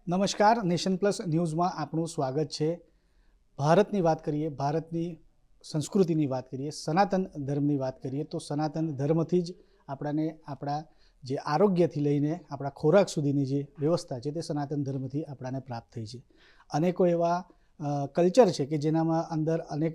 નમસ્કાર, nation plus ન્યૂઝમાં આપનું સ્વાગત છે. ભારતની વાત કરીએ, ભારતની સંસ્કૃતિની વાત કરીએ, સનાતન ધર્મની વાત કરીએ તો સનાતન ધર્મથી જ આપણા જે આરોગ્યથી લઈને આપણા ખોરાક સુધીની જે વ્યવસ્થા છે તે સનાતન ધર્મથી આપણાને પ્રાપ્ત થઈ છે. અનેકો એવા કલ્ચર છે કે જેનામાં અંદર અનેક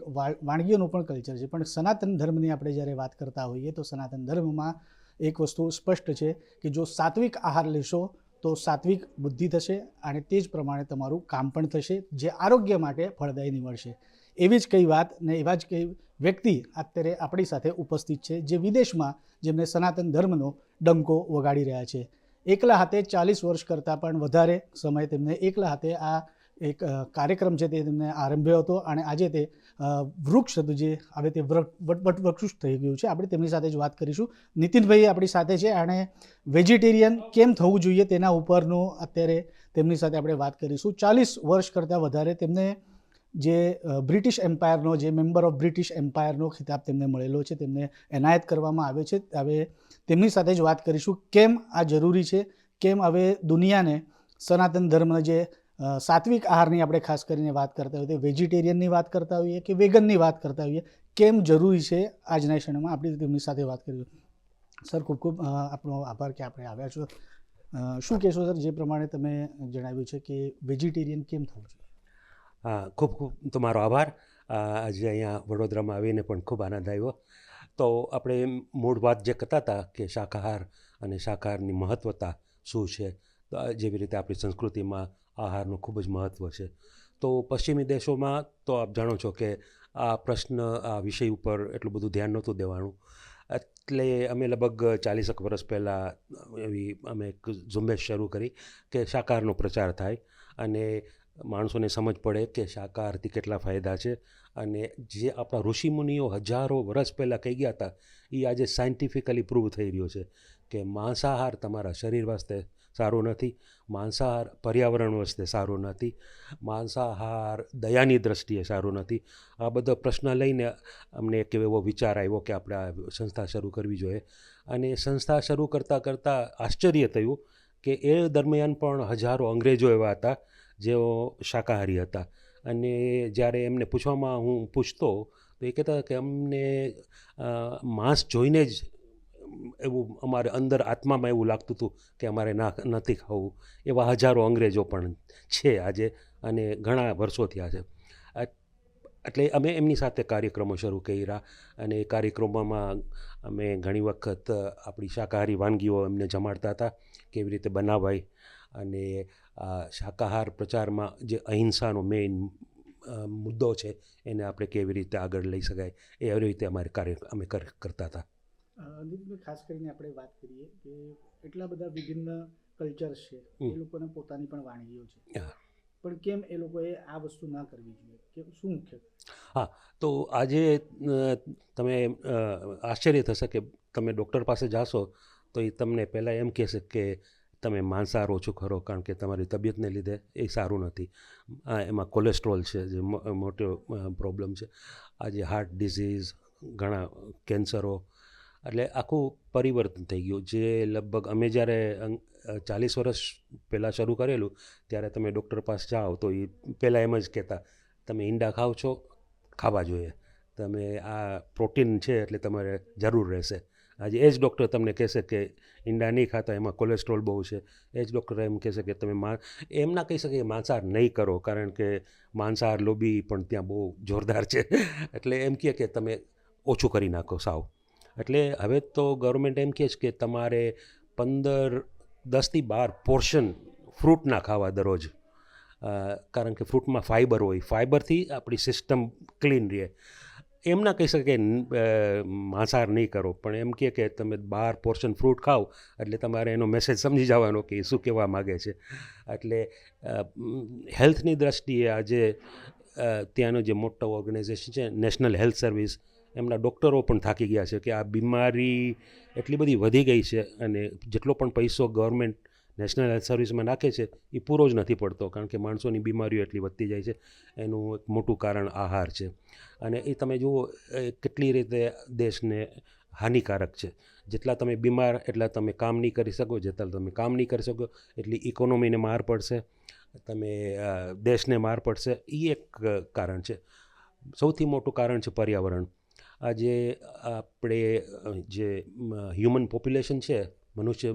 વાનગીઓનું પણ કલ્ચર છે, પણ સનાતન ધર્મની આપણે જ્યારે વાત કરતા હોઈએ તો સનાતન ધર્મમાં એક વસ્તુ સ્પષ્ટ છે કે જો સાત્વિક આહાર લેશો તો સાત્વિક બુદ્ધિ થશે અને તે જ પ્રમાણે તમારું કામ પણ થશે, જે આરોગ્ય માટે ફળદાયી નીવડશે. એવી જ કઈ વાત ને એવા જ કઈ વ્યક્તિ અત્યારે આપણી સાથે ઉપસ્થિત છે જે વિદેશમાં જેમને સનાતન ધર્મનો ડંકો વગાડી રહ્યા છે. એકલા હાથે 40 વર્ષ કરતાં પણ વધારે સમય તેમને એકલા હાથે આ એક કાર્યક્રમ છે તે તેમને આરંભ્યો હતો અને આજે તે વૃક્ષ હતું જે હવે તે વટવૃક્ષ થઈ ગયું છે. આપણે તેમની સાથે જ વાત કરીશું. નીતિનભાઈ આપણી સાથે છે અને વેજીટેરિયન કેમ થવું જોઈએ તેના ઉપરનું અત્યારે તેમની સાથે આપણે વાત કરીશું. 40 વર્ષ કરતાં વધારે તેમને જે બ્રિટિશ એમ્પાયરનો જે મેમ્બર ઓફ બ્રિટિશ એમ્પાયરનો ખિતાબ તેમને મળેલો છે, તેમને એનાયત કરવામાં આવ્યો છે. હવે તેમની સાથે જ વાત કરીશું કેમ આ જરૂરી છે, કેમ હવે દુનિયાને સનાતન ધર્મ જે સાત્વિક આહારની આપણે ખાસ કરીને વાત કરતા હોઈએ, વેજીટેરિયનની વાત કરતા હોઈએ કે વેગનની વાત કરતા હોઈએ, કેમ જરૂરી છે આજના ક્ષણમાં આપણે તેમની સાથે વાત કરીશું. સર, ખૂબ ખૂબ આપનો આભાર કે આપણે આવ્યા છો. શું કહેશો સર, જે પ્રમાણે તમે જણાવ્યું છે કે વેજીટેરિયન કેમ થવું જોઈએ? હા, ખૂબ ખૂબ તમારો આભાર. આજે અહીંયા વડોદરામાં આવીને પણ ખૂબ આનંદ આવ્યો. તો આપણે મૂળ વાત જે કરતા હતા કે શાકાહાર અને શાકાહારની મહત્ત્વતા શું છે, તો જેવી રીતે આપણી સંસ્કૃતિમાં આહારનું ખૂબ જ મહત્ત્વ છે. તો પશ્ચિમી દેશોમાં તો આપ જાણો છો કે આ પ્રશ્ન, આ વિષય ઉપર એટલું બધું ધ્યાન નહોતું દેવાનું. એટલે અમે લગભગ 40 વર્ષ પહેલાં અમે એક ઝુંબેશ શરૂ કરી કે શાકાહારનો પ્રચાર થાય અને માણસોને સમજ પડે કે શાકાહારથી કેટલા ફાયદા છે. અને જે આપણા ઋષિમુનિઓ હજારો વર્ષ પહેલાં કહી ગયા હતા એ આજે સાયન્ટિફિકલી પ્રૂવ થઈ રહ્યો છે કે માંસાહાર તમારા શરીર વાસ્તે સારું નથી, માંસાહાર પર્યાવરણ વાસ્તે સારું નથી, માંસાહાર દયાની દ્રષ્ટિએ સારું નથી. આ બધો પ્રશ્ન લઈને અમને એક એવો વિચાર આવ્યો કે આપણે આ સંસ્થા શરૂ કરવી જોઈએ. અને સંસ્થા શરૂ કરતાં આશ્ચર્ય થયું કે એ દરમિયાન પણ હજારો અંગ્રેજો એવા હતા જેઓ શાકાહારી હતા. અને જ્યારે એમને હું પૂછતો તો એ કહેતા કે અમને માંસ જોઈને જ એવું અમારે અંદર આત્મામાં એવું લાગતું હતું કે અમારે નથી ખાવું. એવા હજારો અંગ્રેજો પણ છે આજે અને ઘણા વર્ષો થયા છે. એટલે અમે એમની સાથે કાર્યક્રમો શરૂ કર્યા અને એ કાર્યક્રમોમાં અમે ઘણી વખત આપણી શાકાહારી વાનગીઓ એમને જમાડતા હતા, કેવી રીતે બનાવાય. અને શાકાહાર પ્રચારમાં જે અહિંસાનો મેઇન મુદ્દો છે એને આપણે કેવી રીતે આગળ લઈ શકાય, એવી રીતે અમે કરતા હતા. ખાસ કરીને આપણે વાત કરીએ કે એટલા બધા વિભિન્ન કલ્ચર્સ છે, એ લોકોને પોતાની પણ વાનગીઓ છે, પણ કેમ એ લોકોએ આ વસ્તુ ના કરવી જોઈએ, કે શું મુખ્ય? હા, તો આજે તમે આશ્ચર્ય થશે કે તમે ડૉક્ટર પાસે જાશો તો એ તમને પહેલાં એમ કહેશે કે તમે માંસાહાર ઓછું કરો કારણ કે તમારી તબિયતને લીધે એ સારું નથી. એમાં કોલેસ્ટ્રોલ છે જે મોટો પ્રોબ્લેમ છે. આજે હાર્ટ ડિઝીઝ, ઘણા કેન્સરો, એટલે આખું પરિવર્તન થઈ ગયું. જે લગભગ અમે જ્યારે 40 વર્ષ પહેલાં શરૂ કરેલું ત્યારે તમે ડૉક્ટર પાસે જાઓ તો એ પહેલાં એમ જ કહેતા તમે ઈંડા ખાઓ છો, ખાવા જોઈએ, તમે આ પ્રોટીન છે એટલે તમારે જરૂર રહેશે. આજે એ જ ડૉક્ટર તમને કહેશે કે ઈંડા નહીં ખાતા, એમાં કોલેસ્ટ્રોલ બહુ છે. એ જ ડૉક્ટર એમ કહેશે કે તમે એમ ના કહી શકે કે માંસાહાર નહીં કરો કારણ કે માંસાહાર લોબી પણ ત્યાં બહુ જોરદાર છે. એટલે એમ કહે કે તમે ઓછું કરી નાખો સાવ. એટલે હવે તો ગવર્મેન્ટ એમ કહે છે કે તમારે 10 થી 12 પોર્શન ફ્રૂટના ખાવા દરરોજ, કારણ કે ફ્રૂટમાં ફાઇબર હોય, ફાઇબરથી આપણી સિસ્ટમ ક્લીન રહે. એમ ના કહી શકે માંસાહાર નહીં કરો, પણ એમ કે તમે 12 પોર્શન ફ્રૂટ ખાઓ એટલે તમારે એનો મેસેજ સમજી જવાનો કે એ શું કહેવા માગે છે. એટલે હેલ્થની દ્રષ્ટિએ આજે ત્યાંનો જે મોટો ઓર્ગેનાઇઝેશન છે નેશનલ હેલ્થ સર્વિસ, એમના ડૉક્ટરો પણ થાકી ગયા છે કે આ બીમારી એટલી બધી વધી ગઈ છે અને જેટલો પણ પૈસો ગવર્મેન્ટ નેશનલ હેલ્થ સર્વિસમાં નાખે છે એ પૂરો જ નથી પડતો, કારણ કે માણસોની બીમારીઓ એટલી વધતી જાય છે. એનું એક મોટું કારણ આહાર છે. અને એ તમે જુઓ કેટલી રીતે દેશને હાનિકારક છે. જેટલા તમે બીમાર એટલા તમે કામ નહીં કરી શકો, જેટલા તમે કામ નહીં કરી શકો એટલી ઇકોનોમીને માર પડશે. તમે દેશને માર પડશે, એ એક કારણ છે. સૌથી મોટું કારણ છે પર્યાવરણ. આજે આપણે જે હ્યુમન પોપ્યુલેશન છે, મનુષ્ય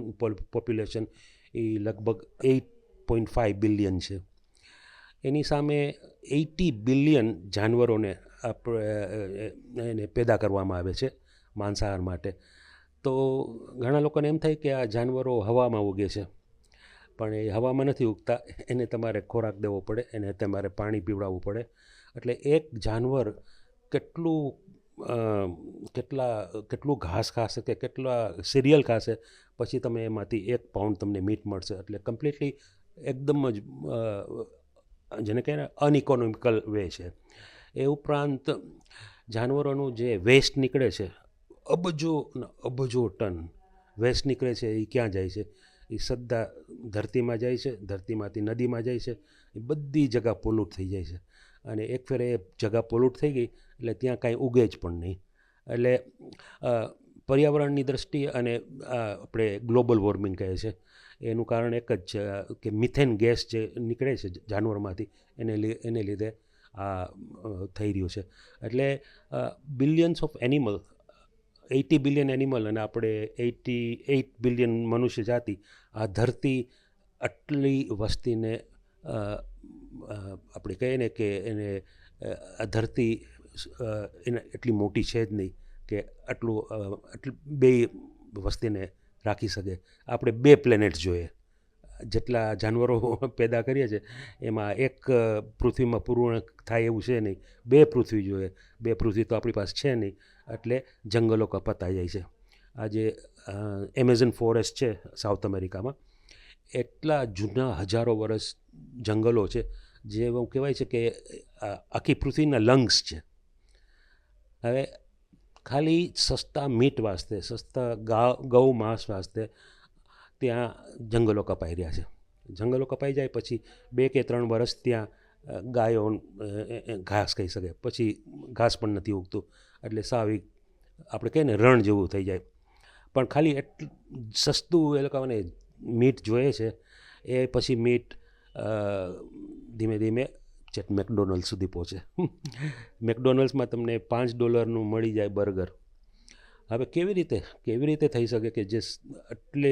પોપ્યુલેશન, એ લગભગ 8.5 બિલિયન છે. એની સામે 80 બિલિયન જાનવરોને એને પેદા કરવામાં આવે છે માંસાહાર માટે. તો ઘણા લોકોને એમ થાય કે આ જાનવરો હવામાં ઉગે છે, પણ એ હવામાં નથી ઉગતા. એને તમારે ખોરાક દેવો પડે, એને તમારે પાણી પીવડાવવું પડે. એટલે એક જાનવર કેટલું ઘાસ ખાશે કે કેટલા સિરિયલ ખાશે, પછી તમે એમાંથી 1 પાઉન્ડ તમને મીટ મળશે. એટલે કમ્પ્લીટલી એકદમ જ જેને કહે ને અનઇકોનોમિકલ વે છે. એ ઉપરાંત જાનવરોનું જે વેસ્ટ નીકળે છે, અબજો ટન વેસ્ટ નીકળે છે, એ ક્યાં જાય છે? એ સીધા ધરતીમાં જાય છે, ધરતીમાંથી નદીમાં જાય છે. એ બધી જગા પોલ્યુટ થઈ જાય છે, અને એક ફેર એ જગા પોલ્યુટ થઈ ગઈ એટલે ત્યાં કાંઈ ઉગે જ પણ નહીં. એટલે પર્યાવરણની દ્રષ્ટિએ અને આપણે ગ્લોબલ વોર્મિંગ કહે છે, એનું કારણ એક જ છે કે મિથેન ગેસ જે નીકળે છે જાનવરમાંથી, એને લીધે આ થઈ રહ્યું છે. એટલે billions of animal, 80 billion animal, અને આપણે 88 બિલિયન મનુષ્ય જાતિ, આ ધરતી આટલી વસ્તીને આપણે કહીએ ને કે એને આ ધરતી એને એટલી મોટી છે જ નહીં કે આટલી બે વસ્તીને રાખી શકે. આપણે 2 પ્લેનેટ જોઈએ. જેટલા જાનવરો પેદા કરીએ છીએ એમાં એક પૃથ્વીમાં પૂર્ણ થાય એવું છે નહીં. 2 પૃથ્વી જોઈએ. 2 પૃથ્વી તો આપણી પાસે છે નહીં. એટલે જંગલો કપાતા જાય છે. આજે એમેઝોન ફોરેસ્ટ છે સાઉથ અમેરિકામાં, એટલા જૂના હજારો વર્ષ જંગલો છે, જે એવું કહેવાય છે કે આખી પૃથ્વીના લંગ્સ છે. હવે ખાલી સસ્તા મીટ વાસ્તે, સસ્તા ગૌ માંસ વાસ્તે ત્યાં જંગલો કપાઈ રહ્યા છે. જંગલો કપાઈ જાય પછી 2 કે 3 વર્ષ ત્યાં ગાયો ઘાસ ખાઈ શકે, પછી ઘાસ પણ નથી ઉગતું. એટલે સાવ આપણે કહીએ ને રણ જેવું થઈ જાય. પણ ખાલી એટલું સસ્તું એ લોકોને મીટ જોઈએ છે. એ પછી મીટ ધીમે ધીમે છેક મેકડોનલ્ડ સુધી પહોંચે. મેકડોનલ્ડ્સમાં તમને $5 મળી જાય બર્ગર. હવે કેવી રીતે થઈ શકે કે જે એટલે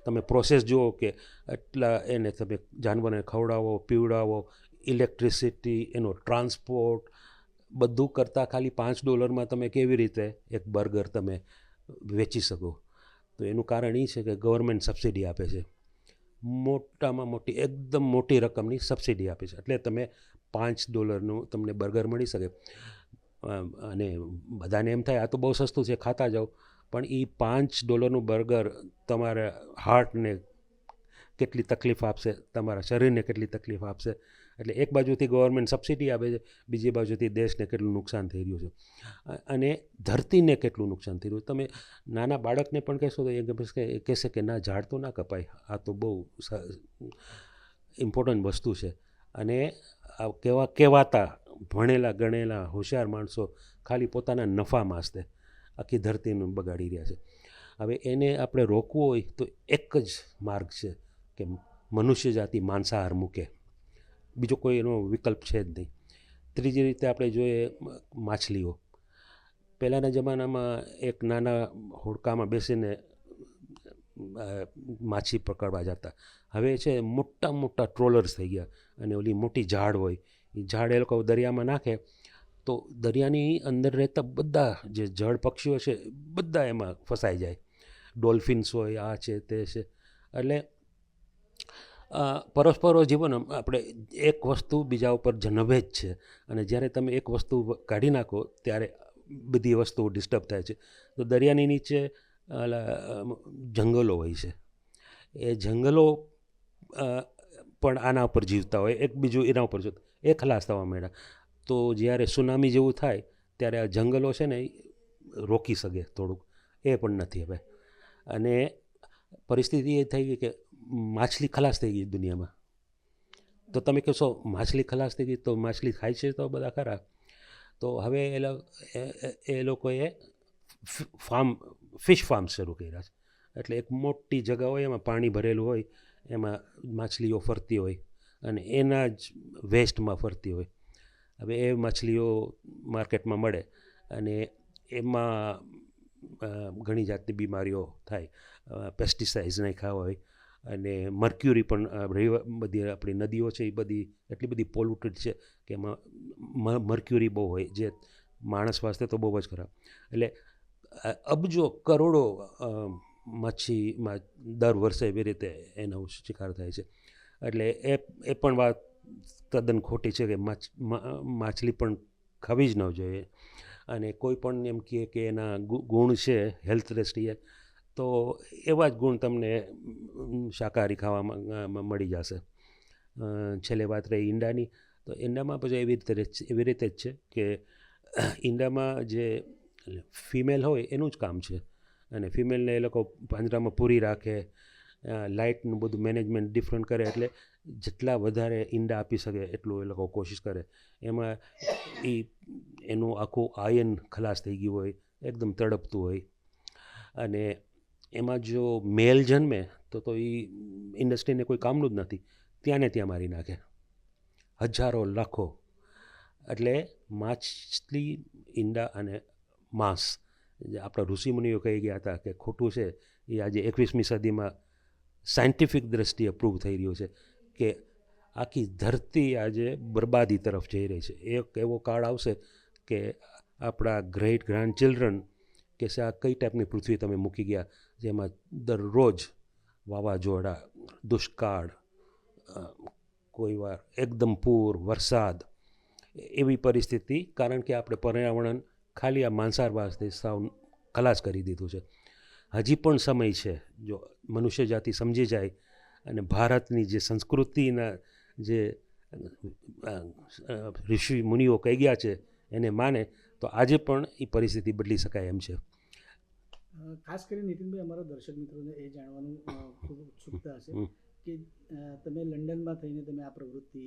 તમે પ્રોસેસ જુઓ કે એટલા એને તમે જાનવરને ખવડાવો, પીવડાવો, ઇલેક્ટ્રિસિટી, એનો ટ્રાન્સપોર્ટ, બધું કરતાં ખાલી $5 તમે કેવી રીતે એક બર્ગર તમે વેચી શકો? તો એનું કારણ એ છે કે ગવર્મેન્ટ સબસિડી આપે છે. મોટામાં મોટી, એકદમ મોટી રકમની સબસિડી આપે છે. એટલે તમે $5 તમને બર્ગર મળી શકે. અને બધાને એમ થાય આ તો બહુ સસ્તું છે, ખાતા જાઓ. પણ એ $5 બર્ગર તમારા હાર્ટને કેટલી તકલીફ આપશે, તમારા શરીરને કેટલી તકલીફ આપશે. એટલે એક બાજુથી ગવર્મેન્ટ સબસિડી આપે છે, બીજી બાજુથી દેશને કેટલું નુકસાન થઈ રહ્યું છે, અને ધરતીને કેટલું નુકસાન થઈ રહ્યું. તમે નાના બાળકને પણ કહેશો તો એ કહેશે કે ના, ઝાડ તો ના કપાય, આ તો બહુ ઇમ્પોર્ટન્ટ વસ્તુ છે. અને આ કહેવાતા ભણેલા ગણેલા હોશિયાર માણસો ખાલી પોતાના નફા માસ્તે આખી ધરતીનું બગાડી રહ્યા છે. હવે એને આપણે રોકવું હોય તો એક જ માર્ગ છે કે મનુષ્ય જાતિ માંસાહાર મૂકે. બીજો કોઈ એનો વિકલ્પ છે જ નહીં. ત્રીજી રીતે આપણે જોઈએ માછલીઓ. પહેલાંના જમાનામાં એક નાના હોડકામાં બેસીને માછી પકડવા જતા. હવે છે મોટા મોટા ટ્રોલર્સ થઈ ગયા, અને ઓલી મોટી ઝાડ હોય, એ ઝાડ એ લોકો દરિયામાં નાખે તો દરિયાની અંદર રહેતા બધા જે જળ પક્ષીઓ છે બધા એમાં ફસાઈ જાય. ડોલ્ફિન્સ હોય, આ છે તે છે. એટલે પરસ્પરો જીવન આપણે એક વસ્તુ બીજા ઉપર જન્મે જ છે, અને જ્યારે તમે એક વસ્તુ કાઢી નાખો ત્યારે બધી વસ્તુઓ ડિસ્ટર્બ થાય છે. તો દરિયાની નીચે જંગલો હોય છે. એ જંગલો પણ આના ઉપર જીવતા હોય, એક બીજું એના ઉપર જીવતા, એ ખલાસ થવા માંડ્યા. તો જ્યારે સુનામી જેવું થાય ત્યારે આ જંગલો છે ને રોકી શકે થોડુંક, એ પણ નથી હવે. અને પરિસ્થિતિ એ થઈ ગઈ કે માછલી ખલાસ થઈ ગઈ દુનિયામાં. તો તમે કહેશો માછલી ખલાસ થઈ ગઈ તો માછલી ખાય છે તો બધા ખરા. તો હવે એ લોકોએ ફિશ ફાર્મ શરૂ કર્યા છે. એટલે એક મોટી જગા હોય, એમાં પાણી ભરેલું હોય, એમાં માછલીઓ ફરતી હોય, અને એના જ વેસ્ટમાં ફરતી હોય. હવે એ માછલીઓ માર્કેટમાં મળે અને એમાં ઘણી જાતની બીમારીઓ થાય. પેસ્ટિસાઇડ્સ નાખ્યા હોય અને મર્ક્યુરી પણ બધી આપણી નદીઓ છે એ બધી એટલી બધી પોલ્યુટેડ છે કે એમાં મર્ક્યુરી બહુ હોય, જે માણસ વાસ્તે તો બહુ જ ખરાબ. એટલે અબજો કરોડો માછીમાં દર વર્ષે એવી રીતે એનો શિકાર થાય છે. એટલે એ પણ વાત તદ્દન ખોટી છે કે માછલી પણ ખાવી જ ન જોઈએ. અને કોઈ પણ એમ કહે કે એના ગુણ છે હેલ્થ દ્રષ્ટિએ, તો એવા જ ગુણ તમને શાકાહારી ખાવામાં મળી જશે. છેલ્લે વાત રહી ઈંડાની, તો ઈંડામાં પછી એવી રીતે જ છે કે ઈંડામાં જે ફિમેલ હોય એનું જ કામ છે. અને ફિમેલને એ લોકો પાંજરામાં પૂરી રાખે, લાઇટનું બધું મેનેજમેન્ટ ડિફરન્ટ કરે, એટલે જેટલા વધારે ઈંડા આપી શકે એટલું એ લોકો કોશિશ કરે. એમાં એનું આખું આયન ખલાસ થઈ ગયું હોય, એકદમ તડપતું હોય. અને એમાં જો મેલ જન્મે તો એ ઇન્ડસ્ટ્રીને કોઈ કામનું જ નથી, ત્યાં ને ત્યાં મારી નાખે, હજારો લાખો. એટલે માછલી, ઈંડા અને માંસ, જે આપણા ઋષિમુનિઓ કહી ગયા હતા કે ખોટું છે, એ આજે 21મી સદીમાં સાયન્ટિફિક દ્રષ્ટિએ પ્રૂવ થઈ રહ્યું છે કે આખી ધરતી આજે બરબાદી તરફ જઈ રહી છે. એક એવો કાળ આવશે કે આપણા ગ્રેટ ગ્રાન્ડ ચિલ્ડ્રન કે આ કઈ ટાઈપની પૃથ્વી તમે મૂકી ગયા, જેમાં દરરોજ વાવાઝોડા, દુષ્કાળ, કોઈ વાર એકદમ પૂર, વરસાદ, એવી પરિસ્થિતિ. કારણ કે આપણે પર્યાવરણ ખાલી આ માંસાહાર વાસ્તે સાવ ખલાસ કરી દીધું છે. હજી પણ સમય છે, જો મનુષ્ય જાતિ સમજી જાય અને ભારતની જે સંસ્કૃતિના જે ઋષિ મુનિઓ કહી ગયા છે એને માને, તો આજે પણ એ પરિસ્થિતિ બદલી શકાય એમ છે. ખાસ કરીને નીતિનભાઈ, અમારા દર્શક મિત્રોને એ જાણવાનું ખૂબ ઉત્સુકતા હશે કે તમે લંડનમાં થઈને તમે આ પ્રવૃત્તિ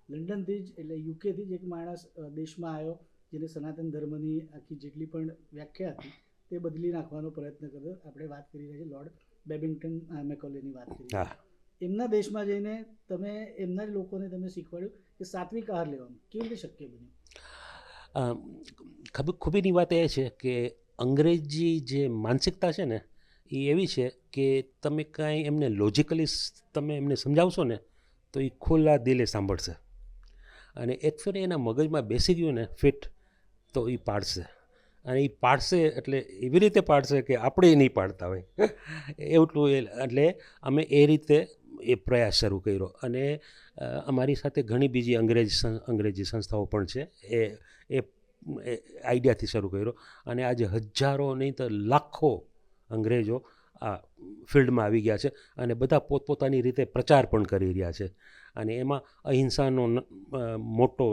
લંડનથી જ, એટલે યુકેથી જ એક માણસ દેશમાં આવ્યો જેને સનાતન ધર્મની આખી જેટલી પણ વ્યાખ્યા હતી તે બદલી નાખવાનો પ્રયત્ન કર્યો. આપણે વાત કરી રહ્યા છીએ લોર્ડ બેબિંગ્ટન મેકોલેની વાત કરી. એમના દેશમાં જઈને તમે એમના જ લોકોને તમે શીખવાડ્યું કે સાત્વિક આહાર લેવાનું કેવી રીતે શક્ય બન્યું? ખૂબીની વાત એ છે કે અંગ્રેજી જે માનસિકતા છે ને એ એવી છે કે તમે કાંઈ એમને લોજિકલી તમે એમને સમજાવશો ને તો એ ખુલ્લા દિલે સાંભળશે. અને એકચુઅલી એના મગજમાં બેસી ગયું ને ફિટ, તો એ પાડશે. અને એ પાડશે એટલે એવી રીતે પાડશે કે આપણે એ નહીં પાડતા હોય એટલું. એટલે અમે એ રીતે એ પ્રયાસ શરૂ કર્યો. અને અમારી સાથે ઘણી બીજી અંગ્રેજી સંસ્થાઓ પણ છે. એ આઈડિયાથી શરૂ કર્યો. અને આજે હજારો નહીં તો લાખો અંગ્રેજો આ ફિલ્ડમાં આવી ગયા છે અને બધા પોતપોતાની રીતે પ્રચાર પણ કરી રહ્યા છે. અને એમાં અહિંસાનો મોટો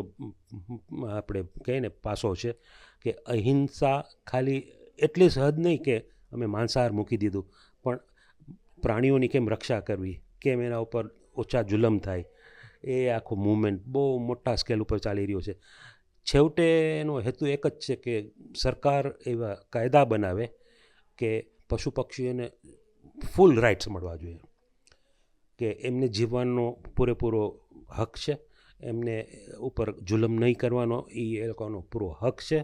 આપણે કહીએ ને પાસો છે કે અહિંસા ખાલી એટલી જ હદ નહીં કે અમે માંસાહાર મૂકી દીધું, પણ પ્રાણીઓની કેમ રક્ષા કરવી, કેમ એના ઉપર ઓછા જુલમ થાય, એ આખો મૂવમેન્ટ બહુ મોટા સ્કેલ ઉપર ચાલી રહ્યો છે. છેવટે એનો હેતુ એક જ છે કે સરકાર એવા કાયદા બનાવે કે પશુ પક્ષીઓને ફૂલ રાઇટ્સ મળવા જોઈએ, કે એમને જીવવાનો પૂરેપૂરો હક છે, એમને ઉપર જુલમ નહીં કરવાનો એ લોકોનો પૂરો હક છે.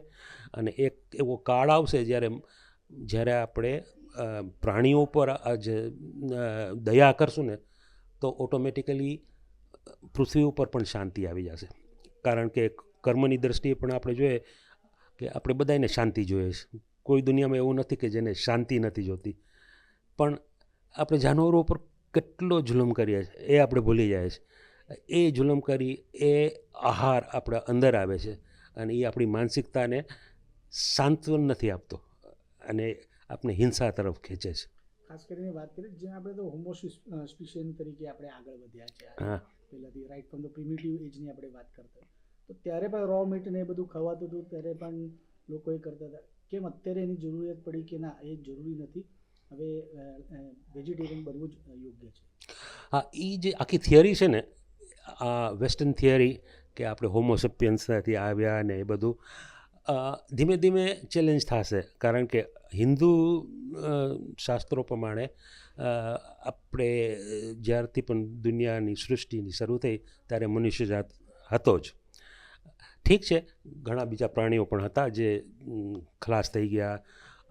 અને એક એવો કાળ આવશે જ્યારે આપણે પ્રાણીઓ ઉપર જે દયા કરશું ને, તો ઓટોમેટિકલી પૃથ્વી ઉપર પણ શાંતિ આવી જશે. કારણ કે કર્મની દ્રષ્ટિએ પણ આપણે જોઈએ કે આપણે બધાને શાંતિ જોઈએ છે. કોઈ દુનિયામાં એવું નથી કે જેને શાંતિ નથી જોતી. પણ આપણે જાનવરો ઉપર કેટલો જુલમ કરીએ છીએ એ આપણે ભૂલી જાય છે. એ જુલમ કરી એ આહાર આપણા અંદર આવે છે અને એ આપણી માનસિકતાને સાંત્વન નથી આપતો અને આપણે હિંસા તરફ ખેંચે છે. ખાસ કરીને વાત કરીએ જ્યાં આપણે તો હોમોસ્પિશિયન તરીકે આપણે આગળ વધ્યા છે પહેલાંથી, રાઈટ ફ્રોમ ધ પ્રિમિટિવ એજની આપણે વાત કરતા, તો ત્યારે પણ રો મીટ ને એ બધું ખવાતું હતું, ત્યારે પણ લોકો એ કરતા હતા. કેમ અત્યારે એની જરૂરિયાત પડી કે ના, એ જરૂરી નથી, હવે વેજીટેરિયન બનવું જ યોગ્ય છે? હા, એ જે આખી થિયરી છે ને, આ વેસ્ટર્ન થિયરી કે આપણે હોમોસેપિયન્સથી આવ્યા ને એ બધું, ધીમે ધીમે ચેલેન્જ થશે, કારણ કે હિન્દુ શાસ્ત્રો પ્રમાણે આપણે જ્યારથી પણ દુનિયાની સૃષ્ટિની શરૂ થઈ ત્યારે મનુષ્યજાત હતો જ. ઠીક છે, ઘણા બીજા પ્રાણીઓ પણ હતા જે ખલાસ થઈ ગયા,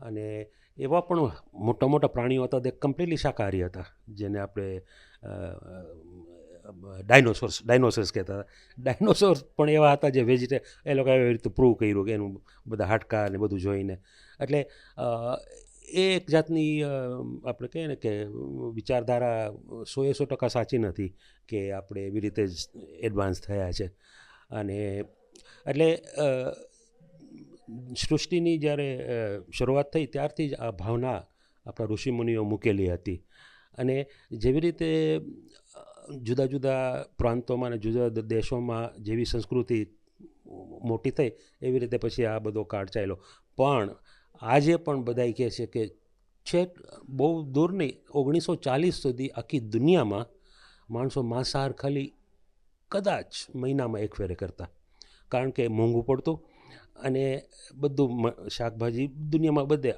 અને એવા પણ મોટા મોટા પ્રાણીઓ હતા જે કમ્પ્લીટલી શાકાહારી હતા, જેને આપણે ડાયનોસોર્સ કહેતા હતા. ડાયનોસોર્સ પણ એવા હતા જે એ લોકો એવી રીતે પ્રૂવ કર્યું કે એનું બધા હાડકાં ને બધું જોઈને. એટલે એ એક જાતની આપણે કહીએ ને કે વિચારધારા 100% સાચી નથી કે આપણે એવી રીતે જ એડવાન્સ થયા છે. અને એટલે સૃષ્ટિની જ્યારે શરૂઆત થઈ ત્યારથી જ આ ભાવના આપણા ઋષિમુનિઓ મૂકેલી હતી. અને જેવી રીતે જુદા જુદા પ્રાંતોમાં અને જુદા જુદા દેશોમાં જેવી સંસ્કૃતિ મોટી થઈ એવી રીતે પછી આ બધો કાળ ચાલ્યો. પણ આજે પણ બધા કહે છે કે છેક બહુ દૂર નહીં, 1940 સુધી આખી દુનિયામાં માણસો માંસાહાર ખાલી કદાચ મહિનામાં એક ફેરે કરતા, કારણ કે મોંઘું પડતું અને બધું શાકભાજી દુનિયામાં બધે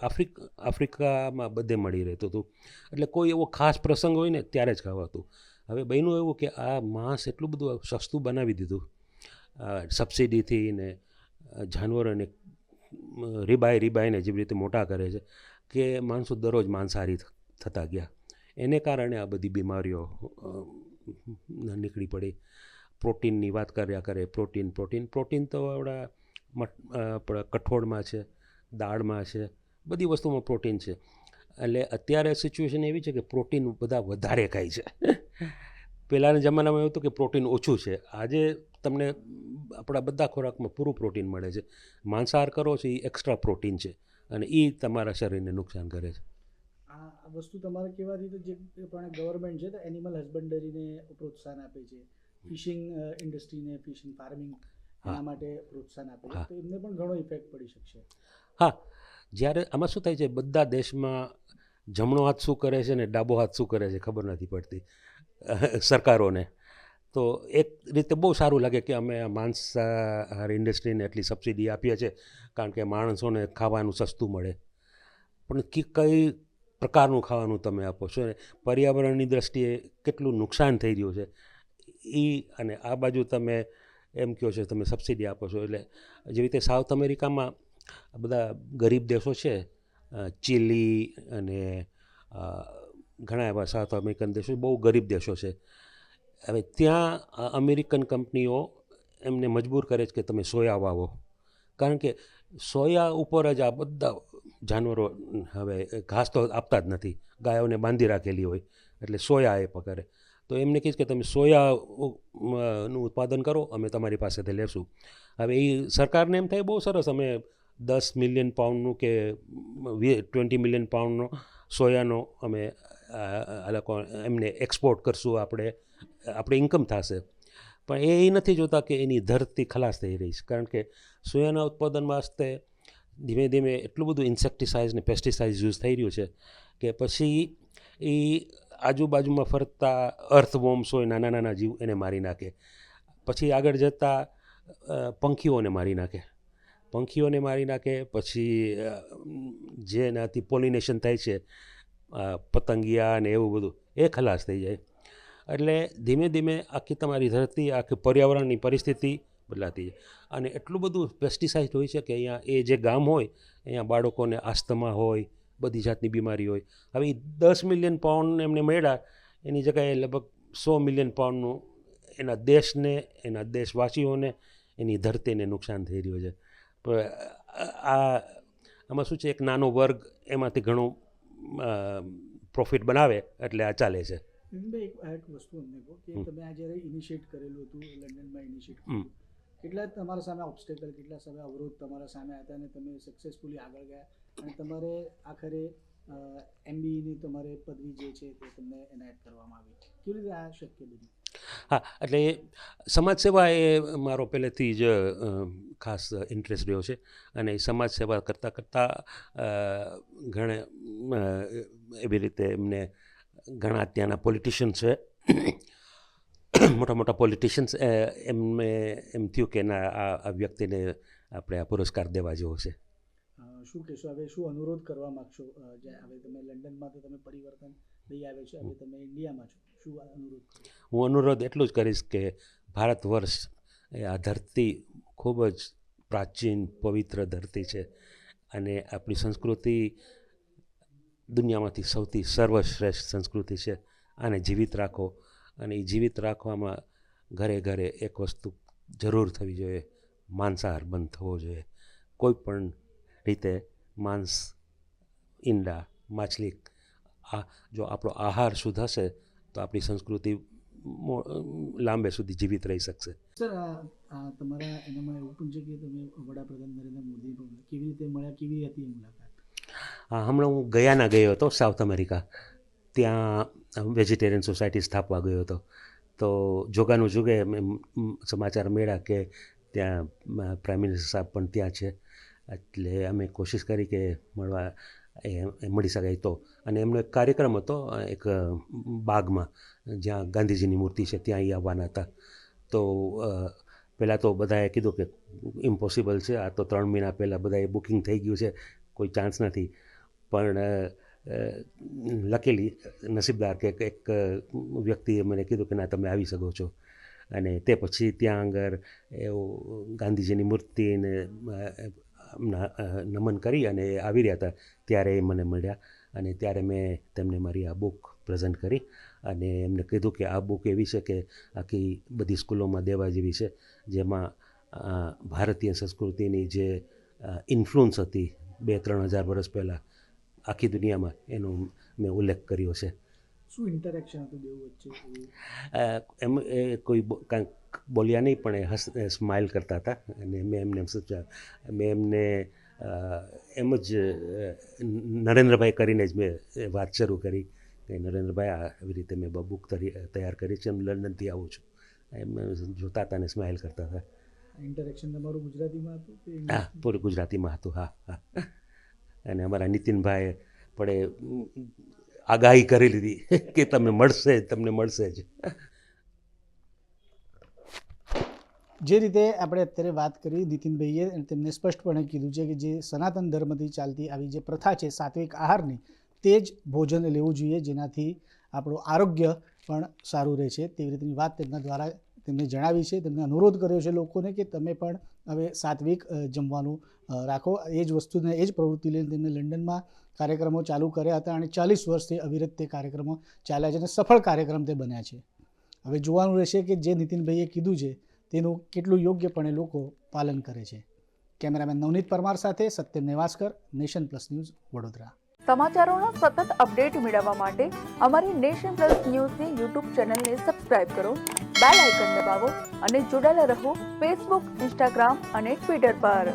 આફ્રિકામાં બધે મળી રહેતું હતું. એટલે કોઈ એવો ખાસ પ્રસંગ હોય ને ત્યારે જ ખાવાતું. હવે બન્યું એવું કે આ માંસ એટલું બધું સસ્તું બનાવી દીધું સબસિડીથી, ને જાનવરોને રીબાઈને જેવી રીતે મોટા કરે છે કે માણસો દરરોજ માંસાહારી થતા ગયા. એને કારણે આ બધી બીમારીઓ નીકળી પડી. પ્રોટીનની વાત કર્યા કરે, પ્રોટીન તો આપણા કઠોળમાં છે, દાળમાં છે, બધી વસ્તુમાં પ્રોટીન છે. એટલે અત્યારે સિચ્યુએશન એવી છે કે પ્રોટીન બધા વધારે ખાય છે. પહેલાંના જમાનામાં એવું હતું કે પ્રોટીન ઓછું છે. આજે તમને આપણા બધા ખોરાકમાં પૂરું પ્રોટીન મળે છે. માંસાહાર કરો છો એ એક્સ્ટ્રા પ્રોટીન છે અને એ તમારા શરીરને નુકસાન કરે છે. આ વસ્તુ તમારે કહેવાથી તો જે પ્રમાણે ગવર્મેન્ટ છે તો એનિમલ હસબન્ડરીને પ્રોત્સાહન આપે છે, ફિશિંગ ઇન્ડસ્ટ્રીને, ફિશિંગ ફાર્મિંગ એના માટે પ્રોત્સાહન આપે છે, તો એમને પણ ઘણો ઇફેક્ટ પડી શકશે. હા, જ્યારે આમાં શું થાય છે, બધા દેશમાં જમણો હાથ શું કરે છે ને ડાબો હાથ શું કરે છે ખબર નથી પડતી સરકારોને. તો એક રીતે બહુ સારું લાગે કે અમે આ માંસાહાર ઇન્ડસ્ટ્રીને એટલી સબસિડી આપીએ છીએ કારણ કે માણસોને ખાવાનું સસ્તું મળે. પણ કઈ પ્રકારનું ખાવાનું તમે આપો છો, પર્યાવરણની દ્રષ્ટિએ કેટલું નુકસાન થઈ રહ્યું છે એ, અને આ બાજુ તમે એમ કહો છો તમે સબસિડી આપો છો. એટલે જેવી રીતે સાઉથ અમેરિકામાં બધા ગરીબ દેશો છે, ચીલી અને ઘણા એવા સાઉથ અમેરિકન દેશો બહુ ગરીબ દેશો છે. હવે ત્યાં અમેરિકન કંપનીઓ એમને મજબૂર કરે છે કે તમે સોયા વાવો, કારણ કે સોયા ઉપર જ આ બધા જાનવરો હવે ઘાસ તો આપતા જ નથી, ગાયોને બાંધી રાખેલી હોય એટલે સોયા એ પકડે. તો એમને કહીશ કે તમે સોયાનું ઉત્પાદન કરો, અમે તમારી પાસેથી લેશું. હવે એ સરકારને એમ થાય બહુ સરસ, અમે 10 મિલિયન પાઉન્ડનું કે 20 મિલિયન પાઉન્ડનો સોયાનો અમે એમને એક્સપોર્ટ કરશું, આપણે ઇન્કમ થશે. પણ એ નથી જોતા કે એની ધરતી ખલાસ થઈ રહી છે, કારણ કે સોયાના ઉત્પાદન વાસ્તે ધીમે ધીમે એટલું બધું ઇન્સેક્ટિસાઇડ્સ ને પેસ્ટિસાઇડ્સ યુઝ થઈ રહ્યું છે કે પછી એ આજુબાજુમાં ફરતા અર્થવોર્મ્સ હોય, નાના નાના જીવ, એને મારી નાખે. પછી આગળ જતાં પંખીઓને મારી નાખે, પછી જેનાથી પોલિનેશન થાય છે, પતંગિયા ને એવું બધું, એ ખલાસ થઈ જાય. એટલે ધીમે ધીમે આખી તમારી ધરતી, આખી પર્યાવરણની પરિસ્થિતિ બદલાતી જાય. અને એટલું બધું પેસ્ટિસાઇડ હોય છે કે અહીંયા એ જે ગામ હોય અહીંયા બાળકોને આસ્થમા હોય, બધી જાતની બીમારી હોય. હવે 10 મિલિયન પાઉન્ડ એમને મળ્યા, એની જગ્યાએ લગભગ 100 મિલિયન પાઉન્ડનું એના દેશને, એના દેશવાસીઓને, એની ધરતીને નુકસાન થઈ રહ્યું છે. આમાં શું છે, એક નાનો વર્ગ એમાંથી ઘણું પ્રોફિટ બનાવે એટલે આ ચાલે છે. એક વસ્તુ અમને કહો કે તમે આ જ્યારે ઇનિશિએટ કરેલું હતું, લંડનમાં ઇનિશિએટ કર્યું, કેટલા તમારા સામે ઓબ્સ્ટેકલ, કેટલા સામે અવરોધ તમારા સામે હતા અને તમે સક્સેસફુલી આગળ ગયા અને તમારે આખરે MBEની તમારે પદવી જે છે તે તમને એનાયત કરવામાં આવી? કેવી રીતે આ શક્ય બન્યું? હા, એટલે સમાજ સેવા એ મારો પહેલેથી જ ખાસ ઇન્ટરેસ્ટ રહ્યો છે. અને એ સમાજ સેવા કરતાં કરતાં ઘણા એવી રીતે એમને ઘણા ત્યાંના પોલિટિશિયન્સ છે, મોટા મોટા પોલિટિશિયન્સ, એમને એમ થયું કે ના, આ વ્યક્તિને આપણે આ પુરસ્કાર દેવા જેવો છે. શું કહેશો હવે, શું અનુરોધ કરવા માગશો? જે હવે તમે લંડનમાં તો તમે પરિવર્તન લઈ આવ્યો છે, હવે તમે ઇન્ડિયામાં છો, શું અનુરોધ કરો? હું અનુરોધ એટલું જ કરીશ કે ભારત વર્ષ એ આ ધરતી ખૂબ જ પ્રાચીન પવિત્ર ધરતી છે અને આપણી સંસ્કૃતિ દુનિયામાંથી સૌથી સર્વશ્રેષ્ઠ સંસ્કૃતિ છે. આને જીવિત રાખો અને એ જીવિત રાખવામાં ઘરે ઘરે એક વસ્તુ જરૂર થવી જોઈએ, માંસાહાર બંધ થવો જોઈએ. કોઈ પણ રીતે માંસ, ઈંડા, માછલી, આ જો આપણો આહાર શુદ્ધ હશે તો આપણી સંસ્કૃતિ લાંબે સુધી જીવિત રહી શકશે. સર, તમારા એનામાં એવું પણ છે કે તમે વડાપ્રધાન નરેન્દ્ર મોદી કેવી રીતે મળ્યા, કેવી હતી એ મુલાકાત? હમણાં હું ગયાના ગયો હતો, સાઉથ અમેરિકા. ત્યાં વેજીટેરિયન સોસાયટી સ્થાપવા ગયો હતો. તો જોગાનું જુગે સમાચાર મળ્યા કે ત્યાં પ્રાઇમ મિનિસ્ટર સાહેબ પણ ત્યાં છે. એટલે અમે કોશિશ કરી કે મળવા એ મળી શકાય તો. અને એમનો એક કાર્યક્રમ હતો એક બાગમાં જ્યાં ગાંધીજીની મૂર્તિ છે, ત્યાં એ આવવાના હતા. તો પહેલાં તો બધાએ કીધું કે ઇમ્પોસિબલ છે, આ તો 3 મહિના પહેલાં બધાએ બુકિંગ થઈ ગયું છે, કોઈ ચાન્સ નથી. પણ લકીલી નસીબદાર કે એક વ્યક્તિએ મને કીધું કે ના, તમે આવી શકો છો. અને તે પછી ત્યાં આગળ એવું ગાંધીજીની મૂર્તિને નમન કરી અને આવી રહ્યા હતા ત્યારે એ મને મળ્યા. અને ત્યારે મેં તેમને મારી આ બુક પ્રેઝન્ટ કરી અને એમને કીધું કે આ બુક એવી છે કે આખી બધી સ્કૂલોમાં દેવા જેવી છે, જેમાં ભારતીય સંસ્કૃતિની જે ઇન્ફ્લુઅન્સ હતી 2-3 હજાર વર્ષ પહેલાં આખી દુનિયામાં, એનો મેં ઉલ્લેખ કર્યો છે. શું ઇન્ટરેક્શન હતું બેઉ વચ્ચે? એમ એ કોઈ કાંઈક બોલ્યા નહીં, પણ એ સ્માઇલ કરતા હતા. અને મેં એમને એમને એમ જ નરેન્દ્રભાઈ કરીને જ મેં વાત શરૂ કરી કે નરેન્દ્રભાઈ, આવી રીતે મેં બુક તૈયાર કરી છે, લંડનથી આવું છું. એમ જોતા હતા અને સ્માઇલ કરતા હતા. ઇન્ટરેક્શન તમારું ગુજરાતીમાં હતું કે? હા, પૂરું ગુજરાતીમાં હતું. હા હા. અને અમારા નીતિનભાઈ પણ આગાહી કરી લીધી કે તમને મળશે જ. જે રીતે આપણે અત્યારે વાત કરી નીતિનભાઈએ, તેમને સ્પષ્ટપણે કીધું છે કે જે સનાતન ધર્મથી ચાલતી આવી જે પ્રથા છે સાત્વિક આહારની, તે જ ભોજન લેવું જોઈએ, જેનાથી આપણું આરોગ્ય પણ સારું રહે છે. તેવી રીતની વાત તેમના દ્વારા તેમને જણાવી છે. તેમને અનુરોધ કર્યો છે લોકોને કે તમે પણ હવે સાત્વિક જમવાનું રાખો. એ જ વસ્તુને, એ જ પ્રવૃત્તિ લઈને તેમને લંડનમાં કાર્યક્રમો ચાલુ કર્યા હતા અને 40 વર્ષથી અવિરત તે કાર્યક્રમો ચાલ્યા છે અને સફળ કાર્યક્રમ તે બન્યા છે. હવે જોવાનું રહેશે કે જે નીતિનભાઈએ કીધું છે તેનું કેટલું યોગ્યપણે લોકો પાલન કરે છે. કેમેરામેન નવનીત પરમાર સાથે Satyam Nevaskar, Nation Plus News, Vadodara. સમાચારોના સતત અપડેટ મેળવવા માટે અમારી નેશન પ્લસ ન્યૂઝની યુટ્યુબ ચેનલને સબસ્ક્રાઇબ કરો, બેલ આઇકન દબાવો અને જોડાયેલા રહો ફેસબુક, ઇન્સ્ટાગ્રામ અને ટ્વિટર પર.